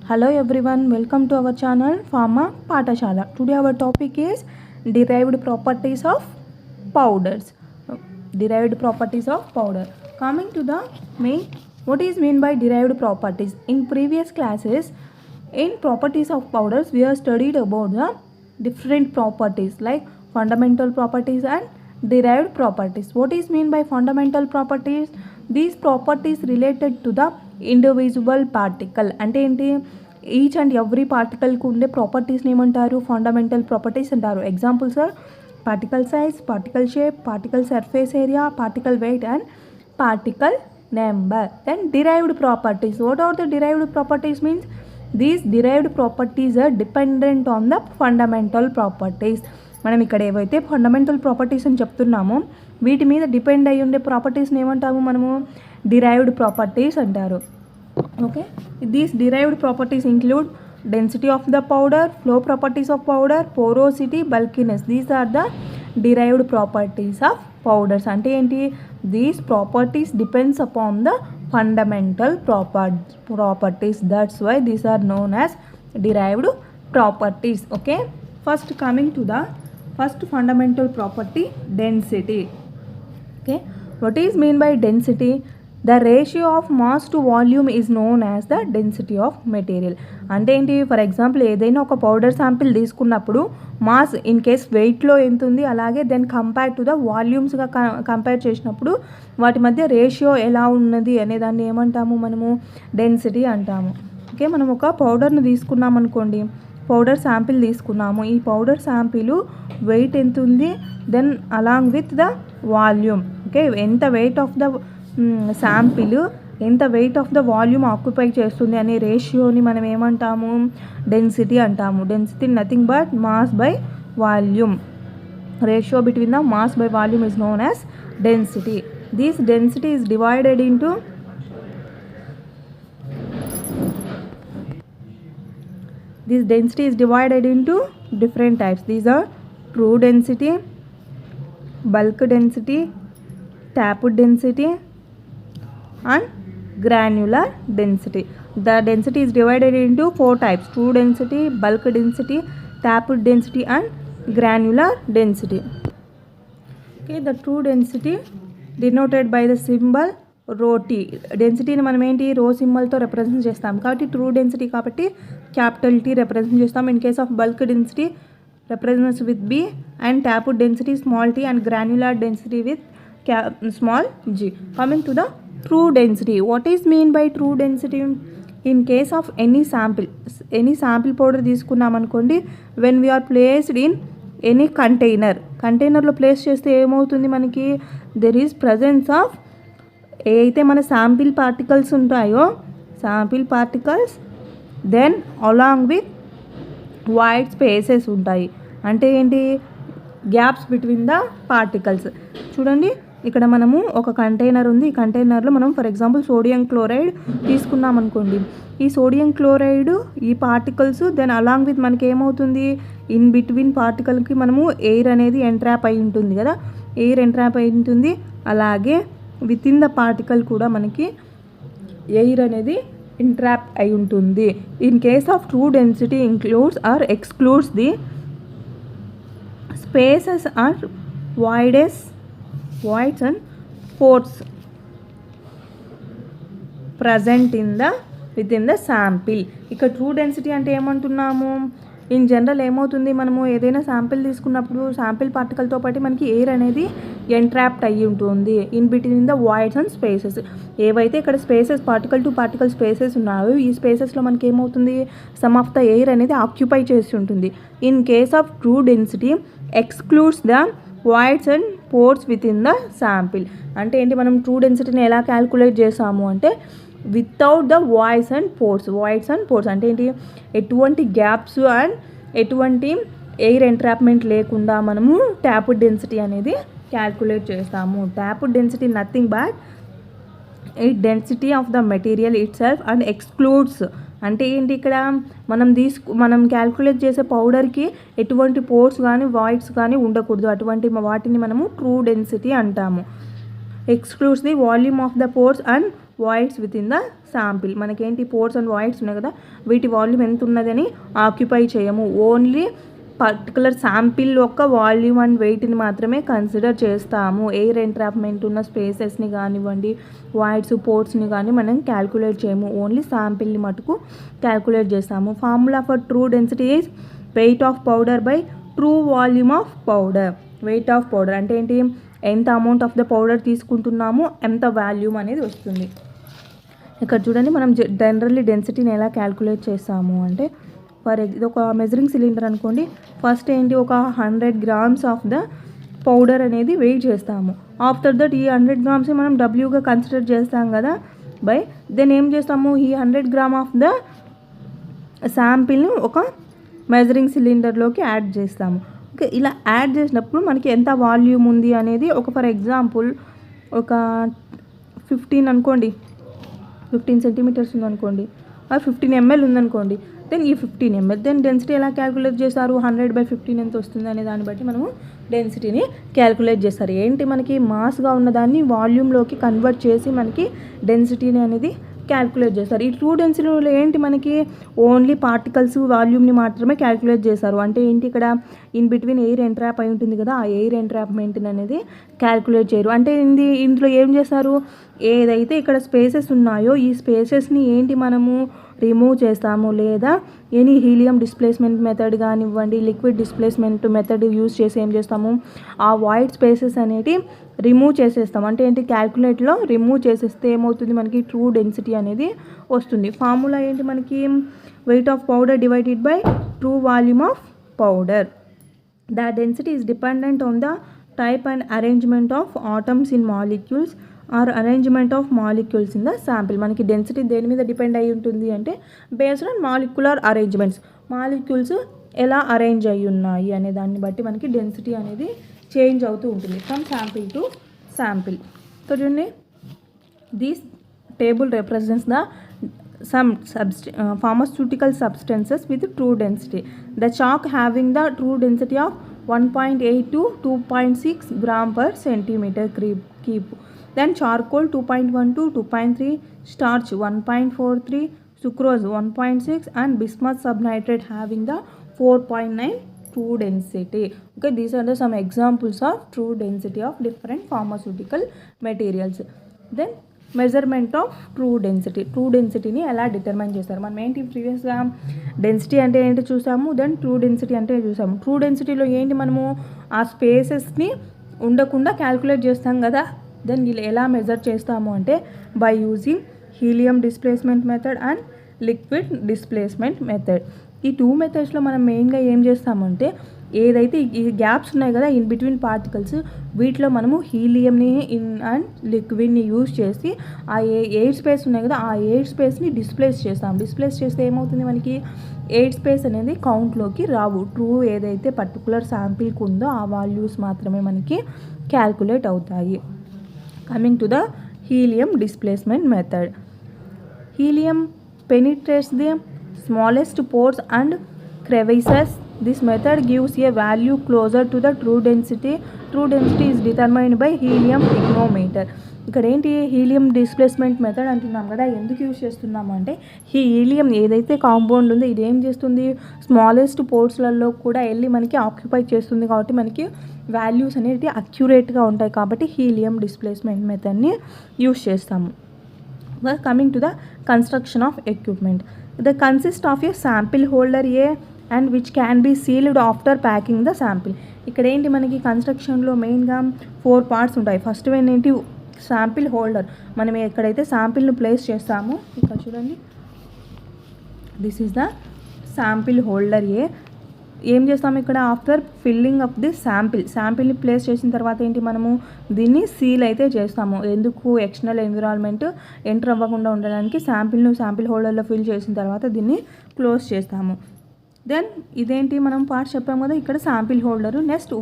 Hello everyone, welcome to our channel Pharma Pathashala. Today our topic is derived properties of powders. Derived properties of powder. Coming to the main, what is mean by derived properties? In previous classes, in properties of powders, we have studied about the different properties like fundamental properties and derived properties. What is mean by fundamental properties? These properties related to the individual particle అంటే ఏంటి, each and every పార్టికల్కి ఉండే ప్రాపర్టీస్ని ఏమంటారు, fundamental properties అంటారు. Examples are particle size, particle shape, particle surface area, particle weight and particle number. Then derived properties. What are the derived properties means these derived properties are dependent on the fundamental properties. మనం ఇక్కడ ఏవైతే fundamental properties అని చెప్తున్నామో వీటి మీద depend అయి ఉండే ప్రాపర్టీస్ని ఏమంటాము మనము, డిరైవ్డ్ ప్రాపర్టీస్ అంటారు. Okay, these derived properties include density of the powder, flow properties of powder, porosity, bulkiness. These are the derived properties of powders. అంటే ఏంటి, these properties depends upon the fundamental properties. That's why these are known as derived properties. Okay, first coming to the first fundamental property, density. Okay, what is mean by density? The ratio of mass to volume is known as the density of material. అంటే ఏంటి, for example ఏదైనా ఒక powder sample తీసుకున్నప్పుడు mass in case వెయిట్లో ఎంత ఉంది, అలాగే then compare to the వాల్యూమ్స్గా కంపేర్ చేసినప్పుడు వాటి మధ్య రేషియో ఎలా ఉన్నది అనే దాన్ని ఏమంటాము మనము, డెన్సిటీ అంటాము. ఓకే, మనం ఒక పౌడర్ను తీసుకున్నాం అనుకోండి, పౌడర్ శాంపిల్ తీసుకున్నాము, ఈ పౌడర్ శాంపిల్ వెయిట్ ఎంత ఉంది, then along with the volume. Okay, ఎంత వెయిట్ ఆఫ్ ద శాంపిల్, ఎంత weight of the volume occupy చేస్తుంది అనే రేషియోని మనం ఏమంటాము, డెన్సిటీ అంటాము. Density nothing but mass by volume. Ratio between the mass by volume is known as density. This density is divided into different types. These are true density, bulk density, tapped density and granular density. The density is divided into 4 types: true density, bulk density, tapped density and granular density. Okay, the true density denoted by the symbol rho t. డెన్సిటీని మనం ఏంటి, rho సింబల్తో represent చేస్తాం కాబట్టి true density కాబట్టి capital T represent చేస్తాం. In case of bulk density represents with B and tapped density small T and granular density with small g. Coming to the true density. What is mean by true density? In case of any sample powder తీసుకున్నాం అనుకోండి, when we are placed in any కంటైనర్లో place చేస్తే ఏమవుతుంది మనకి, there is presence of a అయితే మన sample particles ఉంటాయో, sample particles then along with wide spaces ఉంటాయి. అంటే ఏంటి, గ్యాప్స్ బిట్వీన్ ద పార్టికల్స్. చూడండి, ఇక్కడ మనము ఒక కంటైనర్ ఉంది, ఈ కంటైనర్లో మనం ఫర్ ఎగ్జాంపుల్ సోడియం క్లోరైడ్ తీసుకున్నాం అనుకోండి, ఈ సోడియం క్లోరైడ్ ఈ పార్టికల్స్ దెన్ అలాంగ్ విత్ మనకి ఏమవుతుంది, ఇన్ బిట్వీన్ పార్టికల్కి మనము ఎయిర్ అనేది ఎంట్రాప్ అయి ఉంటుంది కదా, ఎయిర్ ఎంట్రాప్ అయి ఉంటుంది. అలాగే విత్ ఇన్ ద పార్టికల్ కూడా మనకి ఎయిర్ అనేది ఇంట్రాప్ అయి ఉంటుంది. In case of true density includes or excludes the spaces or voids and pores present with in the sample. ఇక్కడ ట్రూ డెన్సిటీ అంటే ఏమంటున్నాము, ఇన్ జనరల్ ఏమవుతుంది, మనము ఏదైనా శాంపిల్ తీసుకున్నప్పుడు శాంపిల్ పార్టికల్తో పాటు మనకి ఎయిర్ అనేది ఎంట్రాప్డ్ అయ్యి ఉంటుంది in between the voids and spaces. ఏవైతే ఇక్కడ spaces, particle to particle spaces ఉన్నాయో ఈ స్పేసెస్లో మనకి ఏమవుతుంది, సమ్ ఆఫ్ ద ఎయిర్ అనేది ఆక్యుపై చేసి ఉంటుంది. In case of true density excludes the voids and pores with in the sample. అంటే ఏంటి, మనం ట్రూ డెన్సిటీని ఎలా క్యాల్కులేట్ చేసాము అంటే without the voids and pores అంటే ఏంటి, ఎటువంటి గ్యాప్స్ అండ్ ఎటువంటి ఎయిర్ ఎంట్రాప్మెంట్ లేకుండా మనము ట్యాప్డ్ డెన్సిటీ అనేది క్యాల్కులేట్ చేస్తాము. Tapped density nothing but density of the material it self and excludes. అంటే ఏంటి, ఇక్కడ మనం క్యాల్కులేట్ చేసే పౌడర్కి ఎటువంటి పోర్స్ కానీ వాయిడ్స్ కానీ ఉండకూడదు, అటువంటి వాటిని మనము ట్రూ డెన్సిటీ అంటాము. excludes the volume of the pores and voids with in the sample. మనకేంటి పోర్స్ అండ్ వాయిడ్స్ ఉన్నాయి కదా, వీటి వాల్యూమ్ ఎంత ఉన్నదని ఆక్యుపై చేయము. ఓన్లీ పర్టికులర్ శాంపిల్ యొక్క వాల్యూమ్ అండ్ వెయిట్ని మాత్రమే కన్సిడర్ చేస్తాము. ఎయిర్ ఎంట్రాప్మెంట్ ఉన్న స్పేసెస్ని కానివ్వండి, వాయిడ్స్ పోర్ట్స్ని కానీ మనం క్యాల్కులేట్ చేయము. ఓన్లీ శాంపిల్ని మటుకు క్యాల్కులేట్ చేస్తాము. Formula for true density is wait of powder by true volume of powder. Wait of powder అంటే ఏంటి, ఎంత అమౌంట్ ఆఫ్ ద పౌడర్ తీసుకుంటున్నామో ఎంత వాల్యూమ్ అనేది వస్తుంది. ఇక్కడ చూడండి, మనం జనరల్లీ డెన్సిటీని ఎలా క్యాల్కులేట్ చేస్తాము అంటే, ఇది ఒక మెజరింగ్ సిలిండర్ అనుకోండి. ఫస్ట్ ఏంటి, ఒక 100 grams ఆఫ్ ద పౌడర్ అనేది వెయిట్ చేస్తాము. ఆఫ్టర్ దట్ ఈ 100 grams మనం డబ్ల్యూగా కన్సిడర్ చేస్తాం కదా, బై దెన్ ఏం చేస్తాము, ఈ 100 grams ఆఫ్ ద శాంపిల్ని ఒక మెజరింగ్ సిలిండర్లోకి యాడ్ చేస్తాము. ఓకే, ఇలా యాడ్ చేసినప్పుడు మనకి ఎంత వాల్యూమ్ ఉంది అనేది, ఒక ఫర్ ఎగ్జాంపుల్ ఒక 15 అనుకోండి, 15 centimeters ఉందనుకోండి, 15 ml ఉందనుకోండి. దెన్ ఈ 15 ml దెన్ డెన్సిటీ ఎలా క్యాల్కులేట్ చేస్తారు, 100/15 ఎంత వస్తుంది అనే దాన్ని బట్టి మనము డెన్సిటీని క్యాల్కులేట్ చేస్తారు. ఏంటి, మనకి మాస్గా ఉన్నదాన్ని వాల్యూమ్లోకి కన్వర్ట్ చేసి మనకి డెన్సిటీని అనేది క్యాల్కులేట్ చేస్తారు. ఈ ట్రూ డెన్సిటీలో ఏంటి, మనకి ఓన్లీ పార్టికల్స్ వాల్యూమ్ని మాత్రమే క్యాల్కులేట్ చేస్తారు. అంటే ఏంటి, ఇక్కడ ఇన్ బిట్వీన్ ఎయిర్ ఎంట్రాప్ అయి ఉంటుంది కదా, ఆ ఎయిర్ ఎంట్రాప్మెంట్ అనేది క్యాల్కులేట్ చేయరు. అంటే ఇందులో ఏం చేస్తారు, ఏదైతే ఇక్కడ స్పేసెస్ ఉన్నాయో ఈ స్పేసెస్ని ఏంటి మనము రిమూవ్ చేస్తాము, లేదా ఎనీ హీలియం డిస్ప్లేస్మెంట్ మెథడ్ కానివ్వండి, లిక్విడ్ డిస్ప్లేస్మెంట్ మెథడ్ యూజ్ చేసి ఏం చేస్తాము, ఆ వాయిడ్ స్పేసెస్ అనేవి రిమూవ్ చేసేస్తాం. అంటే ఏంటి, క్యాల్కులేట్లో రిమూవ్ చేసేస్తే ఏమవుతుంది, మనకి ట్రూ డెన్సిటీ అనేది వస్తుంది. ఫార్ములా ఏంటి, మనకి weight of powder divided by true volume of powder. The density is dependent on the type and arrangement of atoms in molecules or arrangement of molecules in the sample. మనకి density దేని మీద depend అయి ఉంటుంది అంటే, based on molecular arrangements, molecules ఎలా arrange అయి ఉన్నాయి అనే దాన్ని బట్టి మనకి డెన్సిటీ అనేది చేంజ్ అవుతూ ఉంటుంది from sample to sample. So చూడండి, this table represents the pharmaceutical substances with true density. The chalk having the true density of 1.8 to 2.6 gram per centimeter cube. Then charcoal 2.1 to 2.3, starch 1.43, sucrose 1.6 and bismuth subnitrate having the 4.9 true density. Okay, these are some examples of true density of different pharmaceutical materials. Then measurement of true డెన్సిటీని ఎలా determine చేస్తారు. మనం ఏంటి ప్రీవియస్గా density అంటే ఏంటి చూసాము, then true density అంటే చూసాము. ట్రూ డెన్సిటీలో ఏంటి, మనము ఆ స్పేసెస్ని ఉండకుండా క్యాల్కులేట్ చేస్తాం కదా, దెన్ ఎలా మెజర్ చేస్తాము అంటే by using helium displacement method and liquid displacement method. ఈ 2 మెథడ్స్లో మనం మెయిన్గా ఏం చేస్తామంటే, ఏదైతే ఈ గ్యాప్స్ ఉన్నాయి కదా ఇన్ బిట్వీన్ పార్టికల్స్, వీటిలో మనము హీలియంని అండ్ లిక్విడ్ని యూజ్ చేసి ఆ ఎయిర్ స్పేస్ ఉన్నాయి కదా, ఆ ఎయిర్ స్పేస్ని డిస్ప్లేస్ చేస్తాం. డిస్ప్లేస్ చేస్తే ఏమవుతుంది, మనకి ఎయిర్ స్పేస్ అనేది కౌంట్లోకి రావు. ట్రూ ఏదైతే పర్టికులర్ శాంపిల్కి ఉందో ఆ వాల్యూస్ మాత్రమే మనకి క్యాల్కులేట్ అవుతాయి. Coming to the helium displacement method. Helium penetrates the smallest pores and crevices. This method gives a value closer to the true density. True density is determined by helium hygrometer. ఇక్కడ ఏంటి, helium displacement method అంటున్నాం కదా, ఎందుకు use చేస్తున్నాము అంటే, ఈ helium ఏదైతే compound ఉందో ఇది ఏం చేస్తుంది, స్మాలెస్ట్ పోర్ట్స్లలో కూడా వెళ్ళి మనకి ఆక్యుపై చేస్తుంది. కాబట్టి మనకి వాల్యూస్ అనేవి అక్యురేట్గా ఉంటాయి. కాబట్టి హీలియం డిస్ప్లేస్మెంట్ మెథడ్ని యూజ్ చేస్తాము. Coming to the construction of equipment, they consist of a sample holder and which can be sealed after packing the sample. ఇక్కడ ఏంటి, మనకి కన్స్ట్రక్షన్లో మెయిన్గా 4 parts ఉంటాయి. ఫస్ట్ వన్ ఏంటి, శాంపిల్ హోల్డర్. మనం ఎక్కడైతే శాంపిల్ని ప్లేస్ చేస్తామో, ఇక్కడ చూడండి, this is the sample holder. ఏం చేస్తాము ఇక్కడ, ఆఫ్టర్ ఫిల్లింగ్ అప్ ది శాంపిల్ని ప్లేస్ చేసిన తర్వాత ఏంటి, మనము దీన్ని సీల్ అయితే చేస్తాము. ఎందుకు, ఎక్స్టర్నల్ ఎన్విరాన్మెంట్ ఎంటర్ అవ్వకుండా ఉండడానికి శాంపిల్ హోల్డర్లో ఫిల్ చేసిన తర్వాత దీన్ని క్లోజ్ చేస్తాము. దెన్ ఇదేంటి, మనం పార్ట్స్ చెప్పాము కదా, ఇక్కడ sample holder. Next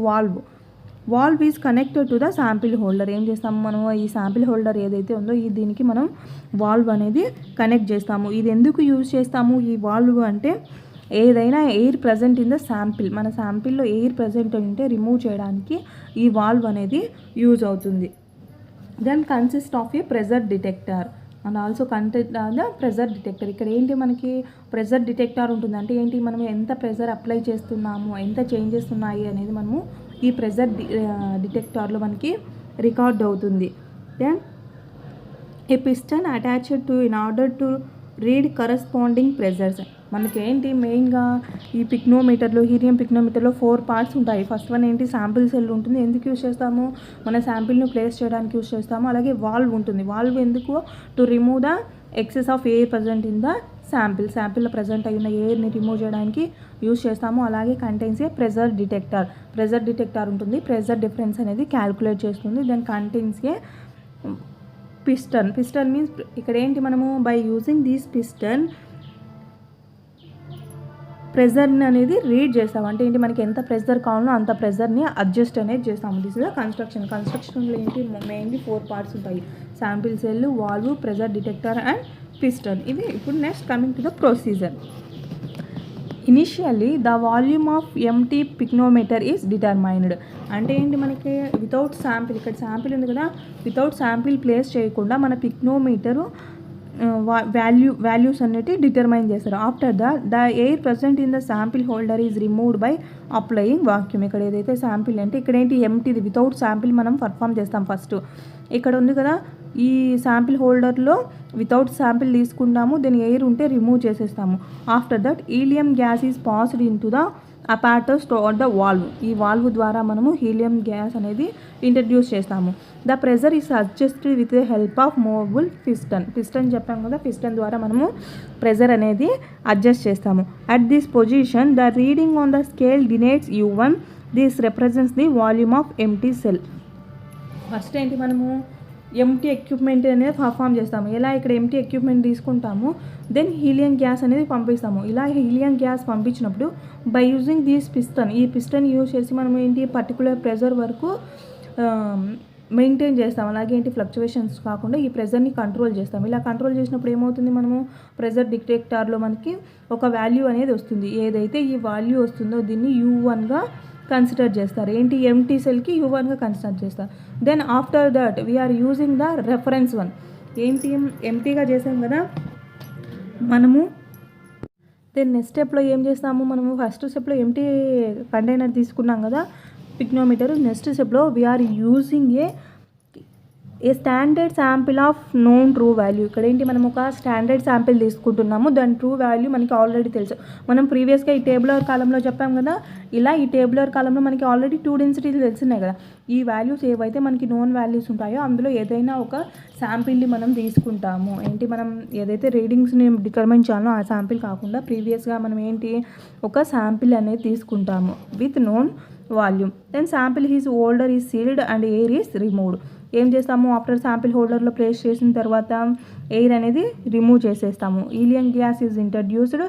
valve is connected to the sample holder. ఏం చేస్తాము, మనం ఈ శాంపిల్ హోల్డర్ ఏదైతే ఉందో దీనికి మనం వాల్వ్ అనేది కనెక్ట్ చేస్తాము. ఇది ఎందుకు యూజ్ చేస్తాము ఈ వాల్వ్ అంటే, ఏదైనా air present in the sample, మన శాంపిల్లో ఎయిర్ ప్రజెంట్ ఉంటే రిమూవ్ చేయడానికి ఈ వాల్వ్ అనేది యూజ్ అవుతుంది. Then consist of a pressure detector. And also content the pressure detector. ఇక్కడ ఏంటి మనకి ప్రెజర్ డిటెక్టర్ ఉంటుంది. అంటే ఏంటి, మనం ఎంత ప్రెజర్ అప్లై చేస్తున్నాము, ఎంత చేంజెస్ ఉన్నాయి అనేది మనము ఈ ప్రెజర్ డిటెక్టర్లో మనకి రికార్డ్ అవుతుంది. Then a piston attached to in order to read corresponding pressures. మనకి ఏంటి మెయిన్గా ఈ పిక్నోమీటర్లో, హీలియం పిక్నోమీటర్లో 4 పార్ట్స్ ఉంటాయి. ఫస్ట్ వన్ ఏంటి, శాంపిల్ సెల్ ఉంటుంది. ఎందుకు యూస్ చేస్తాము, మన శాంపిల్ను ప్లేస్ చేయడానికి యూస్ చేస్తాము. అలాగే వాల్వ్ ఉంటుంది. వాల్వ్ ఎందుకు, to remove the excess of air present in the శాంపిల్లో ప్రజెంట్ అయిన ఎయిర్ని రిమూవ్ చేయడానికి యూస్ చేస్తాము. అలాగే కంటైన్స్ ఏ ప్రెజర్ డిటెక్టర్ ఉంటుంది. ప్రెజర్ డిఫరెన్స్ అనేది క్యాల్కులేట్ చేస్తుంది. Then contains a piston means ఇక్కడ ఏంటి, మనము బై యూజింగ్ దీస్ పిస్టన్ ప్రెజర్ని అనేది రీడ్ చేస్తాము. అంటే ఏంటి, మనకి ఎంత ప్రెజర్ కావాలో అంత ప్రెజర్ని అడ్జస్ట్ అనేది చేస్తాము. దిస్ ఇస్ ద కన్స్ట్రక్షన్లో ఏంటి మెయిన్లీ 4 పార్ట్స్ ఉంటాయి. Sample cell, valve, pressure detector and piston. ఇవి ఇప్పుడు next coming to the procedure. Initially the volume of empty pycnometer is determined. అంటే ఏంటి, మనకి వితౌట్ శాంపిల్, ఇక్కడ శాంపిల్ ఉంది కదా, వితౌట్ శాంపిల్ ప్లేస్ చేయకుండా మన పిక్నోమీటరు వాల్యూస్ అనేవి డిటర్మైన్ చేస్తారు. After the air present in the sample holder is removed by applying vacuum. ఇక్కడ ఏదైతే శాంపిల్ అంటే ఇక్కడ ఏంటి ఎంటీది, వితౌట్ శాంపిల్ మనం పర్ఫామ్ చేస్తాం. ఫస్ట్ ఇక్కడ ఉంది కదా, ఈ శాంపిల్ హోల్డర్లో వితౌట్ శాంపిల్ తీసుకుంటాము, దెన్ ఎయిర్ ఉంటే రిమూవ్ చేసేస్తాము. After that helium gas is passed into the apparatus toward the valve. ఈ వాల్వ్ ద్వారా మనము హీలియం గ్యాస్ అనేది ఇంట్రడ్యూస్ చేస్తాము. The pressure is adjusted with the help of movable piston చెప్పాం కదా, పిస్టన్ ద్వారా మనము ప్రెజర్ అనేది అడ్జస్ట్ చేస్తాము. At this position the reading on the scale denotes U1. This represents the volume of empty cell. First ఏంటి, మనము empty equipment అనేది perform చేస్తాము. ఎలా, ఇక్కడ ఎంటీ ఎక్విప్మెంట్ తీసుకుంటాము, దెన్ హీలియం గ్యాస్ అనేది పంపిస్తాము. ఇలా హీలియం గ్యాస్ పంపించినప్పుడు బై యూజింగ్ దీస్ ఈ పిస్టన్ యూజ్ చేసి మనం ఏంటి పర్టికులర్ ప్రెజర్ వరకు మెయింటైన్ చేస్తాం. అలాగే ఏంటి ఫ్లక్చువేషన్స్ కాకుండా ఈ ప్రెజర్ని కంట్రోల్ చేస్తాం. ఇలా కంట్రోల్ చేసినప్పుడు ఏమవుతుంది, మనము ప్రెజర్ డిటెక్టర్లో మనకి ఒక వాల్యూ అనేది వస్తుంది. ఏదైతే ఈ వాల్యూ వస్తుందో దీన్ని U1గా కన్సిడర్ చేస్తారు. ఏంటి, ఎంటీ సెల్కి U1గా కన్సిడర్ చేస్తారు. Then after that we're using the reference one. ఏంటి, ఎంటీగా చేసాం కదా మనము, దెన్ నెక్స్ట్ స్టెప్లో ఏం చేస్తాము, మనము ఫస్ట్ స్టెప్లో ఎంటీ కంటైనర్ తీసుకున్నాం కదా పిక్నోమీటర్. నెక్స్ట్ స్టెప్లో we're using a standard sample of known true value. ఇక్కడ ఏంటి, మనం ఒక స్టాండర్డ్ శాంపిల్ తీసుకుంటున్నాము, దాని ట్రూ వాల్యూ మనకి ఆల్రెడీ తెలుసు. మనం ప్రీవియస్గా ఈ టేబులర్ కాలంలో చెప్పాం కదా, ఇలా ఈ టేబులర్ కాలంలో మనకి ఆల్రెడీ 2 డెన్సిటీలు తెలిసినాయి కదా. ఈ వాల్యూస్ ఏవైతే మనకి నోన్ వాల్యూస్ ఉంటాయో అందులో ఏదైనా ఒక శాంపిల్ని మనం తీసుకుంటాము. ఏంటి, మనం ఏదైతే రీడింగ్స్ని డిటర్మైన్ చేయాలో ఆ శాంపిల్ కాకుండా ప్రీవియస్గా మనం ఏంటి ఒక శాంపిల్ అనేది తీసుకుంటాము with known volume. Then sample is holder is sealed and air is removed. ఏం చేస్తాము, ఆఫ్టర్ శాంపిల్ హోల్డర్లో ప్లేస్ చేసిన తర్వాత ఎయిర్ అనేది రిమూవ్ చేసేస్తాము. Helium gas is introduced.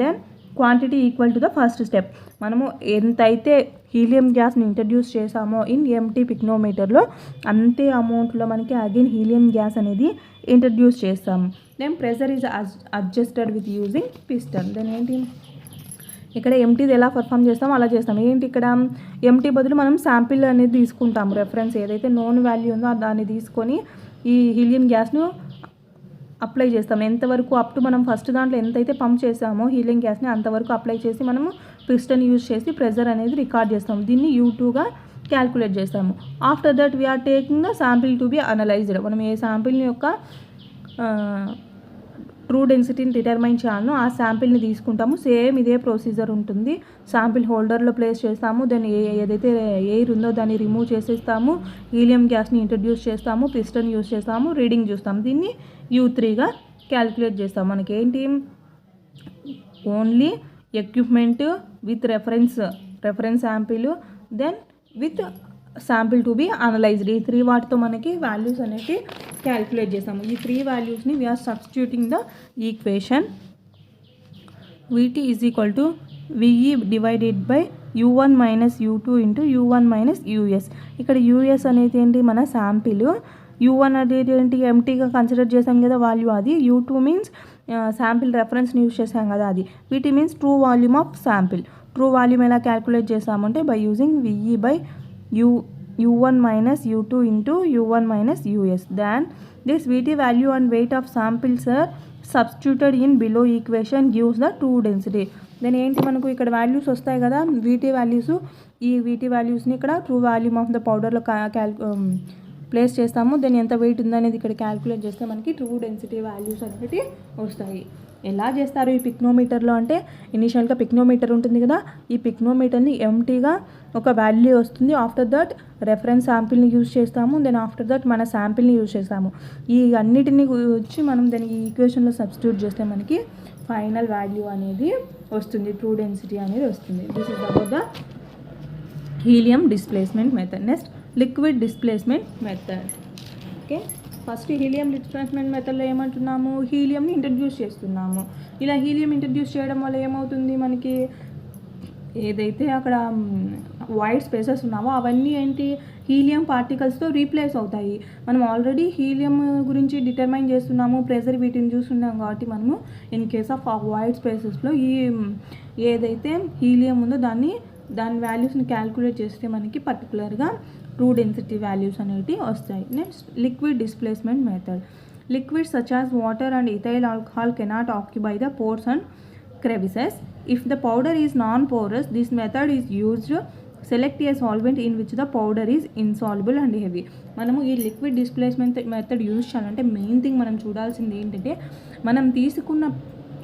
Then quantity equal to the first step. మనము ఎంతైతే హీలియం గ్యాస్ని ఇంట్రడ్యూస్ చేసామో ఇన్ ఎంటీ పిక్నోమీటర్లో అంతే అమౌంట్లో మనకి అగైన్ హీలియం గ్యాస్ అనేది ఇంట్రడ్యూస్ చేస్తాము. Then pressure is adjusted with using piston. Then ఏంటి, ఇక్కడ ఎంటీది ఎలా పర్ఫామ్ చేస్తామో అలా చేస్తాం. ఏంటి, ఇక్కడ ఎంటీ బదులు మనం శాంపిల్ అనేది తీసుకుంటాము. రెఫరెన్స్ ఏదైతే నోన్ వాల్యూ ఉందో దాన్ని తీసుకొని ఈ హీలియం గ్యాస్ను అప్లై చేస్తాం. ఎంతవరకు అప్ టు మనం ఫస్ట్ దాంట్లో ఎంతైతే పంప్ చేసామో హీలియం గ్యాస్ని అంతవరకు అప్లై చేసి మనము పిస్టన్ యూజ్ చేసి ప్రెజర్ అనేది రికార్డ్ చేస్తాము. దీన్ని U2గా క్యాల్కులేట్ చేస్తాము. After that we're taking the sample to be analysed. మనం ఏ శాంపిల్ని యొక్క ట్రూ డెన్సిటీని డిటర్మైన్ చేయాలనో ఆ శాంపిల్ని తీసుకుంటాము. సేమ్ ఇదే ప్రొసీజర్ ఉంటుంది. శాంపిల్ హోల్డర్లో ప్లేస్ చేస్తాము, దాన్ని ఏదైతే ఎయిర్ ఉందో దాన్ని రిమూవ్ చేసేస్తాము, హీలియం గ్యాస్ని ఇంట్రడ్యూస్ చేస్తాము, పిస్టన్ యూస్ చేస్తాము, రీడింగ్ చూస్తాము. దీన్ని U3గా క్యాల్కులేట్ చేస్తాం. మనకి ఏంటి, only equipment with reference sample, then with sample to be analysed. ఈ 3 వాటితో మనకి వాల్యూస్ అనేవి క్యాల్కులేట్ చేస్తాము. ఈ 3 వాల్యూస్ని we're substituting the equation VT is equal to VE divided by U1 minus U2 into U1 minus US. ఇక్కడ US అనేది ఏంటి, మన శాంపిల్. U1 అనేది ఏంటి, ఎంటీగా కన్సిడర్ చేసాం కదా వాల్యూ, అది. U2 మీన్స్ శాంపిల్ రెఫరెన్స్ని యూజ్ చేసాం కదా, అది. VT means true volume of sample. True volume ఎలా క్యాల్కులేట్ చేసామంటే by using VE by u1 minus u2 into u1 minus us. Then this Vt value and weight of samples are substituted in below equation gives the true density. Then ఏంటి మనకు ఇక్కడ values వస్తాయి కదా వీటీ values, ఈ VT వాల్యూస్ని ఇక్కడ true volume of the పౌడర్లో place చేస్తాము. దెన్ ఎంత వెయిట్ ఉందనేది ఇక్కడ క్యాల్కులేట్ చేస్తే మనకి ట్రూ డెన్సిటీ వాల్యూస్ అనేవి వస్తాయి. ఎలా చేస్తారు ఈ పిక్నోమీటర్లో అంటే ఇనిషియల్గా పిక్నోమీటర్ ఉంటుంది కదా, ఈ పిక్నోమీటర్ని ఎంటీగా ఒక వాల్యూ వస్తుంది. ఆఫ్టర్ దట్ రెఫరెన్స్ శాంపిల్ని యూజ్ చేస్తాము. దెన్ ఆఫ్టర్ దట్ మన శాంపిల్ని యూజ్ చేస్తాము. ఈ అన్నిటిని వచ్చి మనం దానికి ఈ ఈక్వేషన్లో సబ్స్టిట్యూట్ చేస్తే మనకి ఫైనల్ వాల్యూ అనేది వస్తుంది, ట్రూ డెన్సిటీ అనేది వస్తుంది. This is about the helium displacement method. Next liquid displacement method. Okay, first helium displacement మెథడ్లో ఏమంటున్నాము, హీలియంని ఇంట్రడ్యూస్ చేస్తున్నాము. ఇలా హీలియం ఇంట్రడ్యూస్ చేయడం వల్ల ఏమవుతుంది, మనకి ఏదైతే అక్కడ వైట్ స్పేసెస్ ఉన్నావో అవన్నీ ఏంటి హీలియం పార్టికల్స్తో రీప్లేస్ అవుతాయి. మనం ఆల్రెడీ హీలియం గురించి డిటర్మైన్ చేస్తున్నాము, ప్రెజర్ వీటిని చూస్తున్నాం కాబట్టి మనము ఇన్ కేస్ ఆఫ్ వైట్ స్పేసెస్లో ఈ ఏదైతే హీలియం ఉందో దాని వాల్యూస్ని క్యాల్కులేట్ చేస్తే మనకి పర్టికులర్గా ట్రూ డెన్సిటీ వాల్యూస్ అనేవి వస్తాయి. Next liquid displacement method. Liquids such as water and ethyl alcohol cannot occupy the pores and crevices. If the powder is non-porous, this method is used. Select a solvent in which the powder is insoluble and heavy. మనము ఈ liquid displacement method use చేయాలంటే main thing మనం చూడాల్సింది ఏంటంటే మనం తీసుకున్న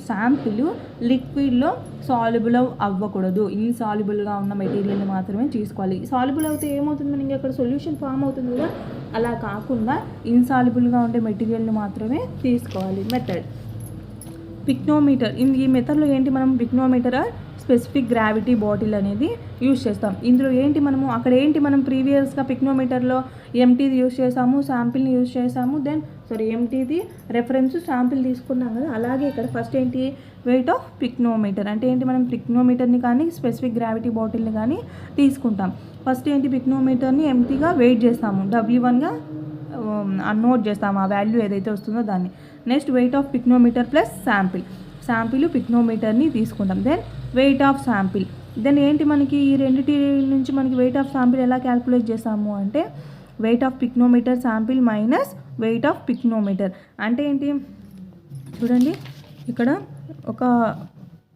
sample లిక్విడ్లో soluble అవ్వకూడదు, ఇన్సాల్యుబుల్గా ఉన్న మెటీరియల్ని మాత్రమే తీసుకోవాలి. సాల్యుబుల్ అయితే ఏమవుతుంది, మనకి అక్కడ సొల్యూషన్ ఫామ్ అవుతుంది కదా, అలా కాకుండా ఇన్సాల్యుబుల్గా ఉండే మెటీరియల్ని మాత్రమే తీసుకోవాలి. Method pycnometer. ఈ మెథడ్లో ఏంటి, మనం పిక్నోమీటర్ స్పెసిఫిక్ గ్రావిటీ బాటిల్ అనేది యూజ్ చేస్తాం. ఇందులో ఏంటి మనము అక్కడ ఏంటి మనం ప్రీవియస్గా పిక్నోమీటర్లో ఎంటీది యూజ్ చేసాము, శాంపిల్ని యూజ్ చేసాము, దెన్ ఎంటీది రెఫరెన్స్ శాంపిల్ తీసుకున్నాం కదా, అలాగే ఇక్కడ ఫస్ట్ ఏంటి వెయిట్ ఆఫ్ పిక్నోమీటర్ అంటే ఏంటి, మనం పిక్నోమీటర్ని కానీ స్పెసిఫిక్ గ్రావిటీ బాటిల్ని కానీ తీసుకుంటాం. ఫస్ట్ ఏంటి పిక్నోమీటర్ని ఎంటీగా వెయిట్ చేస్తాము, W1గా నోట్ చేస్తాము ఆ వాల్యూ ఏదైతే వస్తుందో దాన్ని. Next weight of pycnometer plus sample పిక్నోమీటర్ని తీసుకుంటాం. Then weight of sample. Then ఏంటి మనకి ఈ రెండింటి నుంచి మనకి వెయిట్ ఆఫ్ శాంపిల్ ఎలా క్యాల్కులేట్ చేస్తాము అంటే weight of pycnometer sample minus weight of pycnometer అంటే ఏంటి చూడండి, ఇక్కడ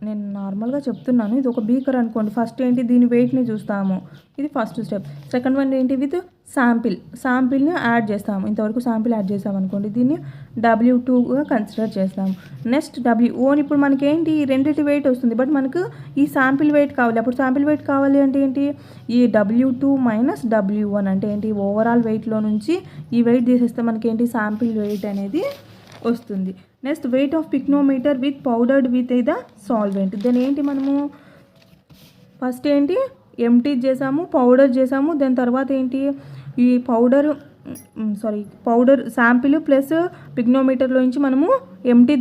నేను నార్మల్గా చెప్తున్నాను, ఇది ఒక బీకర్ అనుకోండి. ఫస్ట్ ఏంటి దీని వెయిట్ని చూస్తాము, ఇది ఫస్ట్ స్టెప్. సెకండ్ వన్ ఏంటి విత్ శాంపిల్ని యాడ్ చేస్తాము. ఇంతవరకు శాంపిల్ యాడ్ చేసాము అనుకోండి, దీన్ని W2గా కన్సిడర్ చేస్తాము. నెక్స్ట్ WO ఇప్పుడు మనకి ఏంటి ఈ రెండింటి వెయిట్ వస్తుంది, బట్ మనకు ఈ శాంపిల్ వెయిట్ కావాలి. అప్పుడు శాంపిల్ వెయిట్ కావాలి అంటే ఏంటి ఈ W2 మైనస్ W1 అంటే ఏంటి ఓవరాల్ వెయిట్లో నుంచి ఈ వెయిట్ తీసేస్తే మనకి ఏంటి శాంపిల్ వెయిట్ అనేది వస్తుంది. Next weight of pycnometer with powdered with the solvent. Then ఏంటి మనము ఫస్ట్ ఏంటి ఎంటీ చేసాము, పౌడర్ చేసాము, దాని తర్వాత ఏంటి ఈ పౌడర్ శాంపిల్ ప్లస్ పిక్నోమీటర్లో నుంచి మనము ఎంటీ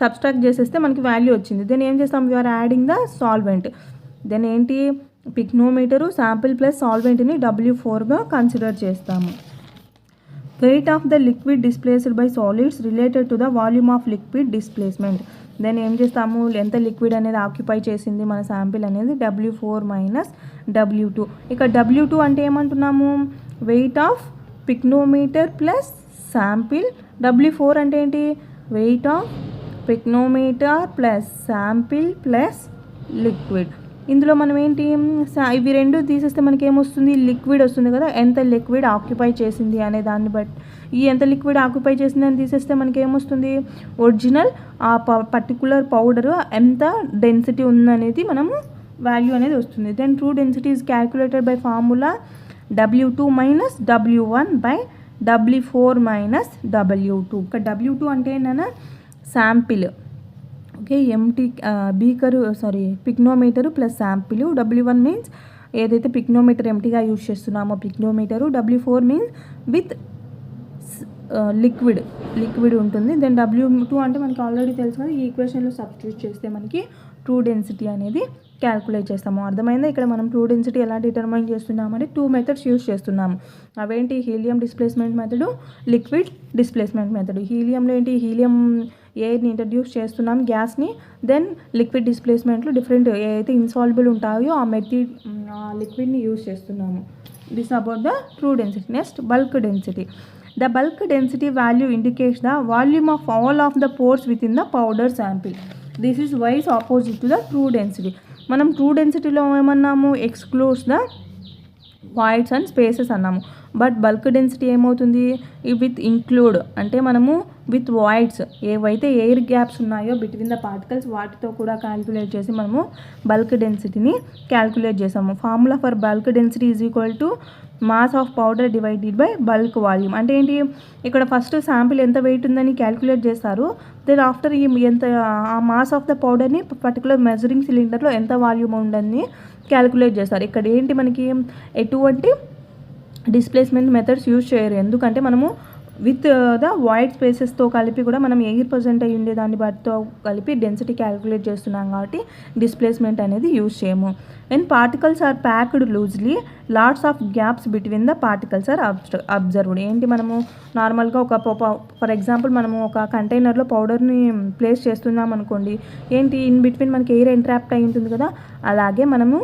సబ్స్ట్రాక్ట్ చేసేస్తే మనకి వాల్యూ వచ్చింది. దెన్ ఏం చేస్తాము, we're adding the solvent. Then ఏంటి పిక్నోమీటరు శాంపిల్ ప్లస్ సాల్వెంట్ని W4గా కన్సిడర్ చేస్తాము. Weight of the liquid displaced by solids related to the volume of liquid displacement. Then ఏం చేస్తాము, ఎంత లిక్విడ్ అనేది ఆక్యుపై చేసింది మన శాంపిల్ అనేది W4 మైనస్ W2. ఇక్కడ W2 అంటే ఏమంటున్నాము weight of pycnometer plus sample. W4 అంటే ఏంటి weight of pycnometer plus sample plus liquid. ఇందులో మనం ఏంటి ఇవి రెండు తీసేస్తే మనకి ఏమొస్తుంది లిక్విడ్ వస్తుంది కదా, ఎంత లిక్విడ్ ఆక్యుపై చేసింది అనే దాన్ని బట్టి ఈ ఎంత లిక్విడ్ ఆక్యుపై చేసింది అని తీసేస్తే మనకి ఏమొస్తుంది ఒరిజినల్ ఆ పర్టికులర్ పౌడర్ ఎంత డెన్సిటీ ఉందనేది మనము వాల్యూ అనేది వస్తుంది. Then true density is calculated by formula W2 minus W1 by W4 minus W2. ఇక్కడ W2 అంటే ఏంటన్నా sample, okay, empty pycnometer plus sample. W1 means ఏదైతే పిక్నోమీటర్ ఎంటీగా యూజ్ చేస్తున్నామో pycnometer. W4 means with liquid ఉంటుంది. Then W2 అంటే మనకి already తెలుసు కదా, ఈ ఈక్వేషన్లో సబ్స్టిట్యూట్ చేస్తే మనకి ట్రూ డెన్సిటీ అనేది క్యాల్కులేట్ చేస్తాము. అర్థమైందా? ఇక్కడ మనం ట్రూ డెన్సిటీ ఎలా డిటర్మైన్ చేస్తున్నామంటే 2 మెథడ్స్ యూజ్ చేస్తున్నాము. అవేంటి helium displacement method, liquid displacement method. హీలియంలో ఏంటి హీలియం ఎయిర్ని ఇంట్రడ్యూస్ చేస్తున్నాం, గ్యాస్ని, దెన్ లిక్విడ్ డిస్ప్లేస్మెంట్లో డిఫరెంట్ ఏదైతే ఇన్సాల్యుబుల్ ఉంటాయో ఆ లిక్విడ్ని యూజ్ చేస్తున్నాము. This about the true density. Next bulk density. The bulk density value indicates the volume of all of the pores within the powder sample. This is vice opposite to the true density. మనం true డెన్సిటీలో ఏమన్నాము, excludes the voids and spaces అన్నాము. But bulk density ఏమవుతుంది, with include అంటే మనము with voids ఏవైతే air gaps ఉన్నాయో between the particles వాటితో కూడా క్యాల్కులేట్ చేసి మనము బల్క్ డెన్సిటీని క్యాల్కులేట్ చేసాము. Formula for bulk density is equal to mass of powder divided by bulk volume. అంటే ఏంటి, ఇక్కడ ఫస్ట్ శాంపిల్ ఎంత వెయిట్ ఉందని క్యాల్కులేట్ చేస్తారు, దెన్ ఆఫ్టర్ ఈ ఎంత ఆ మాస్ ఆఫ్ ద పౌడర్ని పర్టికులర్ మెజరింగ్ సిలిండర్లో ఎంత వాల్యూమ్ ఉందని క్యాల్కులేట్ చేస్తారు. ఇక్కడ ఏంటి మనకి ఎటువంటి డిస్ప్లేస్మెంట్ మెథడ్స్ యూజ్ చేయరు, ఎందుకంటే మనము విత్ ద వైడ్ స్పేసెస్తో కలిపి కూడా మనం ఎయిర్ ప్రజెంట్ అయ్యి ఉండే దాన్ని బట్టితో కలిపి డెన్సిటీ క్యాల్కులేట్ చేస్తున్నాం కాబట్టి డిస్ప్లేస్మెంట్ అనేది యూజ్ చేయము. When particles are packed loosely lots of gaps between the particles are observed. ఏంటి, మనము నార్మల్గా ఫర్ ఎగ్జాంపుల్ మనము ఒక కంటైనర్లో పౌడర్ని ప్లేస్ చేస్తున్నాం అనుకోండి, ఏంటి ఇన్ బిట్వీన్ మనకి ఎయిర్ ఎంట్రాప్ట్ అయి ఉంటుంది కదా, అలాగే మనము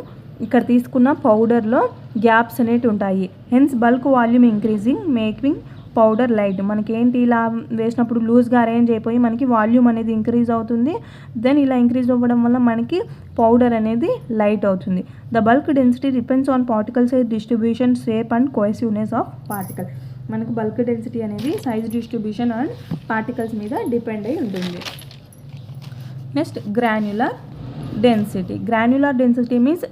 ఇక్కడ తీసుకున్న పౌడర్లో గ్యాప్స్ అనేవి ఉంటాయి. Hence bulk volume increasing making powder light. మనకేంటి ఇలా వేసినప్పుడు లూజ్గా అరేంజ్ అయిపోయి మనకి వాల్యూమ్ అనేది ఇంక్రీజ్ అవుతుంది. దెన్ ఇలా ఇంక్రీజ్ అవ్వడం వల్ల మనకి పౌడర్ అనేది లైట్ అవుతుంది. The bulk density depends on particle size distribution, shape and cohesiveness of particle. మనకు బల్క్ డెన్సిటీ అనేది సైజ్ డిస్ట్రిబ్యూషన్ అండ్ పార్టికల్స్ మీద డిపెండ్ అయి ఉంటుంది. Next granular density. Granular density means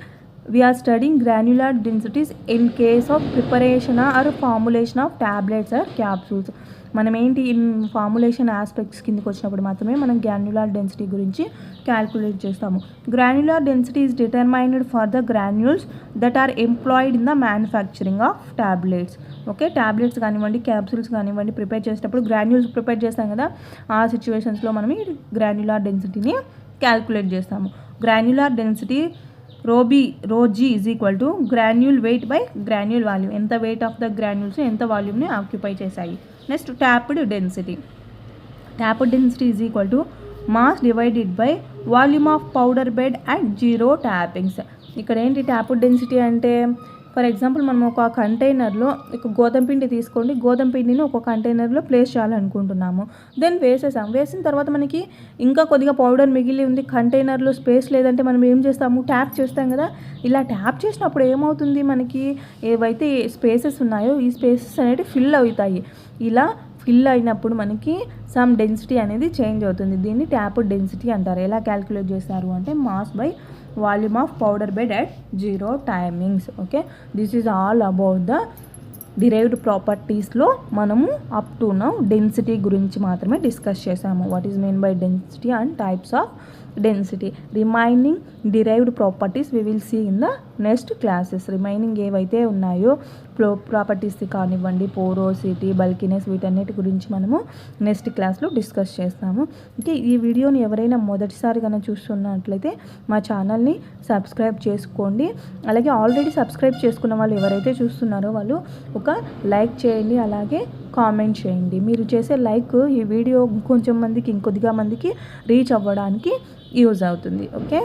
we are studying granular densities in case of preparation or formulation of tablets or capsules. మనం ఏంటి in formulation aspects కిందకి వచ్చినప్పుడు మాత్రమే మనం గ్రాన్యులర్ డెన్సిటీ గురించి క్యాల్కులేట్ చేస్తాము. Granular density is determined for the granules that are employed in the manufacturing of tablets. Okay, tablets కానివ్వండి, capsules కానివ్వండి ప్రిపేర్ చేసేటప్పుడు గ్రాన్యూల్స్ ప్రిపేర్ చేస్తాం కదా, ఆ సిచ్యువేషన్స్లో మనం ఈ గ్రాన్యులర్ డెన్సిటీని క్యాల్కులేట్ చేస్తాము. Granular density rho g is equal to granule weight by granule volume. ఎంత వెయిట్ ఆఫ్ ద గ్రాన్యూల్స్ ఎంత వాల్యూమ్ని ఆక్యుపై చేశాయి. Next tapped density. Tapped density is equal to mass divided by volume of powder bed at 0 tappings. ఇక్కడ ఏంటి tapped density అంటే, for example మనం ఒక కంటైనర్లో గోధుమ పిండి తీసుకోండి, గోధుమ పిండిని ఒక కంటైనర్లో ప్లేస్ చేయాలనుకుంటున్నాము. దెన్ వేసిన తర్వాత మనకి ఇంకా కొద్దిగా పౌడర్ మిగిలి ఉంది, కంటైనర్లో స్పేస్ లేదంటే మనం ఏం చేస్తాము, ట్యాప్ చేస్తాం కదా. ఇలా ట్యాప్ చేసినప్పుడు ఏమవుతుంది, మనకి ఏవైతే స్పేసెస్ ఉన్నాయో ఈ స్పేసెస్ అనేవి ఫిల్ అవుతాయి. ఇలా ఫిల్ అయినప్పుడు మనకి సమ్ డెన్సిటీ అనేది చేంజ్ అవుతుంది. దీన్ని ట్యాప్డ్ డెన్సిటీ అంటారు. ఎలా క్యాల్కులేట్ చేస్తారు అంటే mass by volume of powder bed at 0 timings. Okay, this is all about the derived ప్రాపర్టీస్లో మనము అప్ టు నౌ డెన్సిటీ గురించి మాత్రమే డిస్కస్ చేసాము. What is mean by density and types of density. Remaining derived properties we will see in the next classes. రిమైనింగ్ ఏవైతే ఉన్నాయో properties కానివ్వండి, porosity, బల్కినెస్, వీటన్నిటి గురించి మనము నెక్స్ట్ క్లాస్లో డిస్కస్ చేస్తాము. ఓకే, ఈ వీడియోని ఎవరైనా మొదటిసారి కనుక చూస్తున్నట్లయితే మా ఛానల్ని సబ్స్క్రైబ్ చేసుకోండి. అలాగే ఆల్రెడీ సబ్స్క్రైబ్ చేసుకున్న వాళ్ళు ఎవరైతే చూస్తున్నారో వాళ్ళు ఒక లైక్ చేయండి, అలాగే కామెంట్ చేయండి. మీరు చేసే లైక్ ఈ వీడియో ఇంకొంచెం మందికి, ఇంకొద్దిగా మందికి రీచ్ అవ్వడానికి యూజ్ అవుతుంది. ఓకే.